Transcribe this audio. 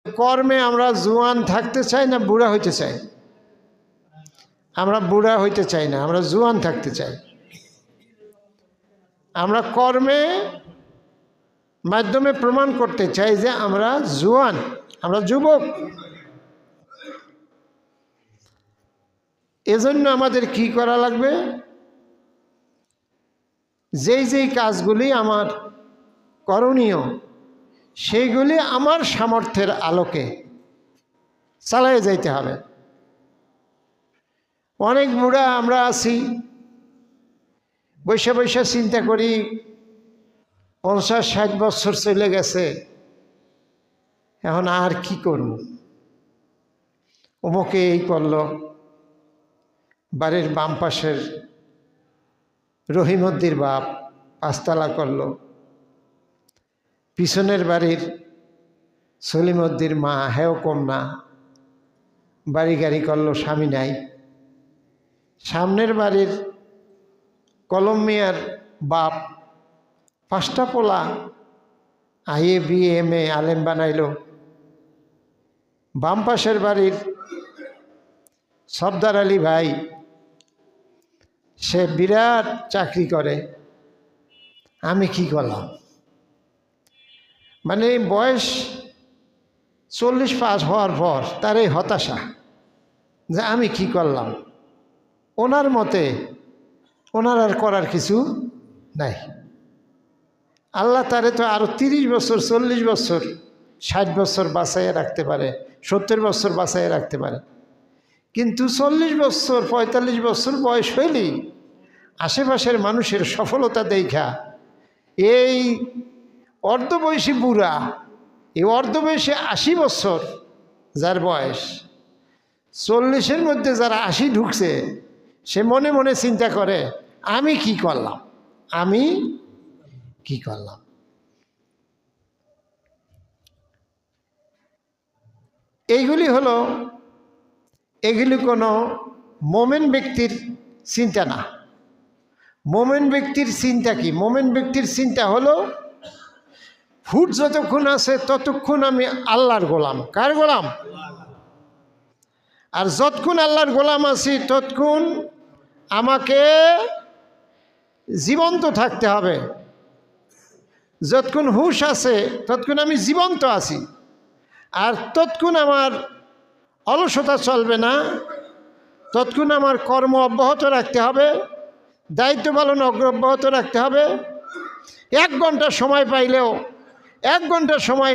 কর্মে আমরা জোয়ান থাকতে চাই না বুড়া হইতে চাই? আমরা বুড়া হইতে চাই না, আমরা জোয়ান থাকতে চাই। আমরা কর্মে মাধ্যমে প্রমাণ করতে চাই যে আমরা জোয়ান, আমরা যুবক। এজন্য আমাদের কি করা লাগবে? যেই যেই কাজগুলি আমার করণীয় সেইগুলি আমার সামর্থ্যের আলোকে চালিয়ে যাইতে হবে। অনেক বুড়া আমরা আছি, বৈশা বৈশা চিন্তা করি 50-60 বছর চলে গেছে, এখন আর কি করব? অমুকে এই করল, বাড়ির বাম পাশের রহিমদ্দির বাপ 5 তালা করল, পিছনের বাড়ির সলিমদ্দির মা হেও কম না, বাড়ি গাড়ি করলো, স্বামী নাই। সামনের বাড়ির কলম মিয়ার বাপ 5টা পোলা আইএ বিএ এমএ আলেম বানাইল। বাম পাশের বাড়ির সর্দার আলী ভাই, সে বিরাট চাকরি করে, আমি কি করলাম? মানে বয়স 40 পাস হওয়ার পর তার এই হতাশা যে আমি কি করলাম। ওনার মতে ওনার আর করার কিছু নাই। আল্লাহ তারে তো আরও 30 বছর, 40 বছর, 60 বছর বাঁচাইয়ে রাখতে পারে, 70 বছর বাঁচাইয়ে রাখতে পারে। কিন্তু 40 বছর 45 বছর বয়স হইলেই আশেপাশের মানুষের সফলতা দেখা এই অর্ধবয়সী বুড়া, এই অর্ধবয়সে 80 বছর যার বয়স, 40-এর মধ্যে যারা 80 ঢুকছে, সে মনে মনে চিন্তা করে আমি কি করলাম, আমি কি করলাম। এগুলি কোনো মোমেন ব্যক্তির চিন্তা না। মোমেন ব্যক্তির চিন্তা কি? মোমেন ব্যক্তির চিন্তা হলো ফুট যতক্ষণ আছে ততক্ষণ আমি আল্লাহর গোলাম। কার গোলাম? আর যতক্ষণ আল্লাহর গোলাম আছি ততক্ষণ আমাকে জীবন্ত থাকতে হবে। যতক্ষণ হুঁশ আছে ততক্ষণ আমি জীবন্ত আছি, আর ততক্ষণ আমার অলসতা চলবে না। ততক্ষণ আমার কর্ম অব্যাহত রাখতে হবে, দায়িত্ব পালন অব্যাহত রাখতে হবে। 1 ঘন্টা সময় পাইলেও 1 ঘন্টা সময়